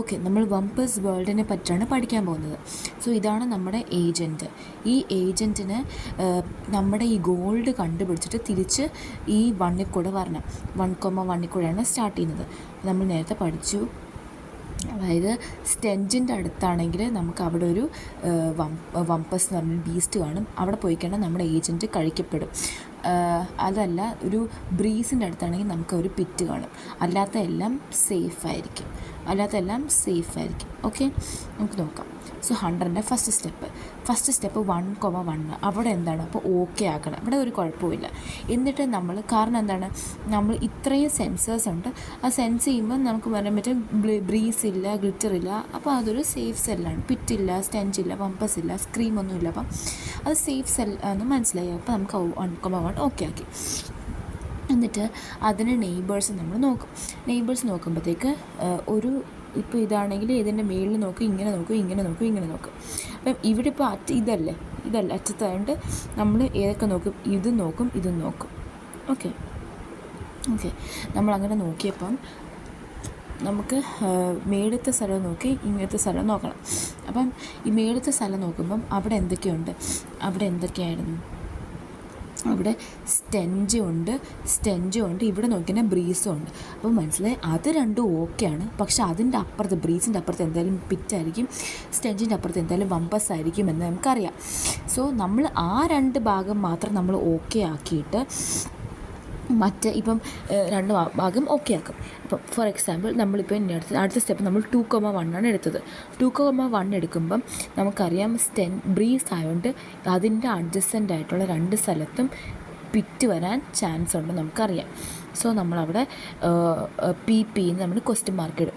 Okay, നമ്മൾ വമ്പേഴ്സ് വേൾഡിനെ പറ്റിയാണ് പഠിക്കാൻ പോകുന്നത്. സോ ഇതാണ് നമ്മുടെ ഏജൻറ്റ്. ഈ ഏജൻറ്റിന് നമ്മുടെ ഈ ഗോൾഡ് കണ്ടുപിടിച്ചിട്ട് തിരിച്ച് ഈ 1 കൂടെ വരണം. 1,1 കൂടെയാണ് സ്റ്റാർട്ട് ചെയ്യുന്നത്. നമ്മൾ നേരത്തെ പഠിച്ചു. അതായത് സ്റ്റെഞ്ചിൻ്റെ അടുത്താണെങ്കിൽ നമുക്ക് അവിടെ ഒരു വമ്പസ് എന്ന് പറഞ്ഞൊരു ബീസ്റ്റ് കാണും. അവിടെ പോയി കഴിഞ്ഞാൽ നമ്മുടെ ഏജൻറ്റ് കഴിക്കപ്പെടും. അതല്ല, ഒരു ബ്രീസിൻ്റെ അടുത്താണെങ്കിൽ നമുക്ക് ഒരു പിറ്റ് കാണും. അല്ലാത്ത എല്ലാം സേഫായിരിക്കും. ഓക്കെ, നമുക്ക് നോക്കാം. സോ 100ൻ്റെ ഫസ്റ്റ് സ്റ്റെപ്പ് 1,1 അവിടെ എന്താണ്? അപ്പോൾ ഓക്കെ ആക്കണം. ഇവിടെ ഒരു കുഴപ്പമില്ല. എന്നിട്ട് കാരണം എന്താണ്, നമ്മൾ ഇത്രയും സെൻസേഴ്സ് ഉണ്ട്. ആ സെൻസ് ചെയ്യുമ്പോൾ നമുക്ക് പറയാൻ പറ്റും ബ്രീസ് ഇല്ല, ഗ്ലിറ്റർ ഇല്ല. അപ്പോൾ അതൊരു സേഫ് സെല്ലാണ്. പിറ്റില്ല, സ്റ്റെഞ്ചില്ല, വമ്പസ് ഇല്ല, സ്ക്രീമൊന്നുമില്ല. അപ്പം അത് സേഫ് സെൽ എന്ന് മനസ്സിലായി. അപ്പോൾ നമുക്ക് 1,1 ഓക്കെ ആക്കി. എന്നിട്ട് അതിന് നെയ്ബേഴ്സ് നമ്മൾ നോക്കും. നെയ്ബേഴ്സ് നോക്കുമ്പോഴത്തേക്ക് ഇപ്പോൾ ഇതാണെങ്കിൽ ഇതിൻ്റെ മേളിൽ നോക്കും, ഇങ്ങനെ നോക്കും. അപ്പം ഇവിടെ ഇപ്പോൾ ഇതല്ല അറ്റത്തായതുകൊണ്ട് നമ്മൾ ഏതൊക്കെ നോക്കും? ഇതും നോക്കും. ഓക്കെ, നമ്മളങ്ങനെ നോക്കിയപ്പം നമുക്ക് മേളത്തെ സ്ഥലം നോക്കി ഇങ്ങനത്തെ സ്ഥലം നോക്കണം. അപ്പം ഈ മേളത്തെ സ്ഥലം നോക്കുമ്പം അവിടെ എന്തൊക്കെയായിരുന്നു? അവിടെ സ്റ്റെഞ്ചും ഉണ്ട്, ഇവിടെ നോക്കിയാൽ ബ്രീസും ഉണ്ട്. അപ്പോൾ മനസ്സിലായി, അത് രണ്ടും ഓക്കെയാണ്. പക്ഷെ അതിൻ്റെ അപ്പുറത്ത്, ബ്രീസിൻ്റെ അപ്പുറത്ത് എന്തായാലും പിറ്റായിരിക്കും, സ്റ്റെഞ്ചിൻ്റെ അപ്പുറത്ത് എന്തായാലും വമ്പസ് ആയിരിക്കും എന്ന് നമുക്കറിയാം. സോ നമ്മൾ ആ 2 ഭാഗം മാത്രം നമ്മൾ ഓക്കെ ആക്കിയിട്ട് ഇപ്പം 2 ഭാഗം ഓക്കെ ആക്കും. അപ്പം ഫോർ എക്സാമ്പിൾ നമ്മളിപ്പോൾ അടുത്ത സ്റ്റെപ്പ് നമ്മൾ 2,1 എടുത്തത്. 2,1 എടുക്കുമ്പം നമുക്കറിയാം ബ്രീസ് ആയതുകൊണ്ട് അതിൻ്റെ അഡ്ജസ്റ്റൻ്റ് ആയിട്ടുള്ള 2 സ്ഥലത്തും പിറ്റ് വരാൻ ചാൻസ് ഉണ്ട് നമുക്കറിയാം. സോ നമ്മളവിടെ PP നമ്മൾ ക്വസ്റ്റ്യൻ മാർക്ക് ഇടും.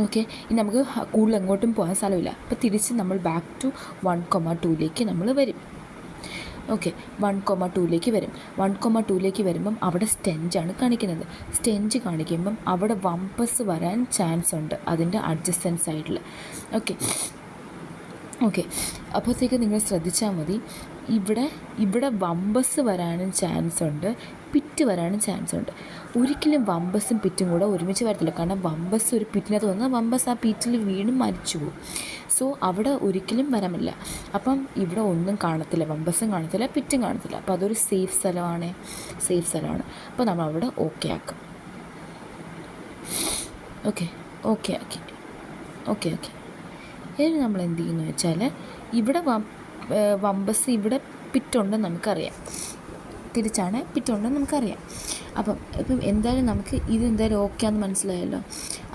ഓക്കെ, ഇനി നമുക്ക് കൂടുതൽ എങ്ങോട്ടും പോകാൻ സ്ഥലമില്ല. അപ്പോൾ തിരിച്ച് നമ്മൾ ബാക്ക് ടു 1,2 നമ്മൾ വരും. ഓക്കെ, 1,2 വരും. 1,2 വരുമ്പം അവിടെ സ്റ്റെഞ്ചാണ് കാണിക്കുന്നത്. സ്റ്റെഞ്ച് കാണിക്കുമ്പം അവിടെ വമ്പസ് വരാൻ ചാൻസ് ഉണ്ട് അതിൻ്റെ അഡ്ജസ്റ്റൻറ്റ് സൈഡിൽ. ഓക്കെ, അപ്പോഴത്തേക്ക് നിങ്ങൾ ശ്രദ്ധിച്ചാൽ മതി. ഇവിടെ വമ്പസ് വരാനും ചാൻസ് ഉണ്ട്, പിറ്റ് വരാനും ചാൻസ് ഉണ്ട്. ഒരിക്കലും വമ്പസും പിറ്റും കൂടെ ഒരുമിച്ച് വരത്തില്ല. കാരണം വമ്പസ് ഒരു പിറ്റിനകത്ത് വന്നാൽ വമ്പസ് ആ പിറ്റിൽ വീണ് മരിച്ചു പോകും. സോ അവിടെ ഒരിക്കലും വരാമില്ല. അപ്പം ഇവിടെ ഒന്നും കാണത്തില്ല, വമ്പസും കാണത്തില്ല, പിറ്റും കാണത്തില്ല. അപ്പോൾ അതൊരു സേഫ് സ്ഥലമാണ്. അപ്പോൾ നമ്മൾ അവിടെ ഓക്കെ ആക്കും. ഓക്കെ ആക്കി. ഇനി നമ്മൾ എന്ത് ചെയ്യുന്നു വെച്ചാൽ, ഇവിടെ വമ്പസ്, ഇവിടെ പിറ്റുണ്ടെന്ന് നമുക്കറിയാം. തിരിച്ചാണ് പിറ്റുണ്ടെന്ന് നമുക്കറിയാം. അപ്പം എന്തായാലും നമുക്ക് ഇതെന്തായാലും ഓക്കെയാണെന്ന് മനസ്സിലായല്ലോ.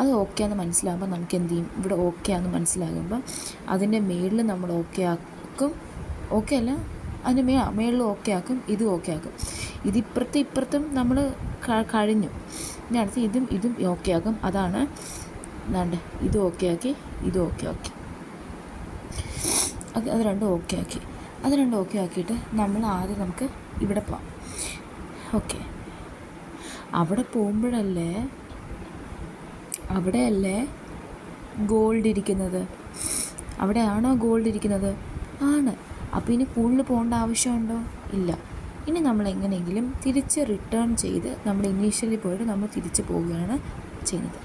അത് ഓക്കെയാണെന്ന് മനസ്സിലാകുമ്പോൾ നമുക്ക് എന്ത് ചെയ്യും? ഇവിടെ ഓക്കെയാണെന്ന് മനസ്സിലാകുമ്പോൾ അതിൻ്റെ മേളിൽ നമ്മൾ ഓക്കെ ആക്കും. ഓക്കെ അല്ല, അതിൻ്റെ മേളിൽ ഓക്കെ ആക്കും, ഇത് ഓക്കെ ആക്കും. ഇപ്പുറത്തും നമ്മൾ കഴിഞ്ഞു. ഇനി അടുത്ത് ഇതും ഓക്കെ ആക്കും. അതാണ് ഇത് ഓക്കെ ആക്കി, ഇത് ഓക്കെ ആക്കി. അത് രണ്ടും ഓക്കെ ആക്കിയിട്ട് നമ്മൾ ആദ്യം നമുക്ക് ഇവിടെ പോവാം. ഓക്കെ, അവിടെയല്ലേ ഗോൾഡ് ഇരിക്കുന്നത്? അവിടെയാണോ ഗോൾഡ് ഇരിക്കുന്നത്? ആണ്. അപ്പോൾ ഇനി കൂടുതൽ പോകേണ്ട ആവശ്യമുണ്ടോ? ഇല്ല. ഇനി നമ്മൾ എങ്ങനെയെങ്കിലും തിരിച്ച് റിട്ടേൺ ചെയ്ത് നമ്മൾ ഇനീഷ്യലി പോയിട്ട് നമ്മൾ തിരിച്ച് പോവുകയാണ് ചെയ്യുന്നത്.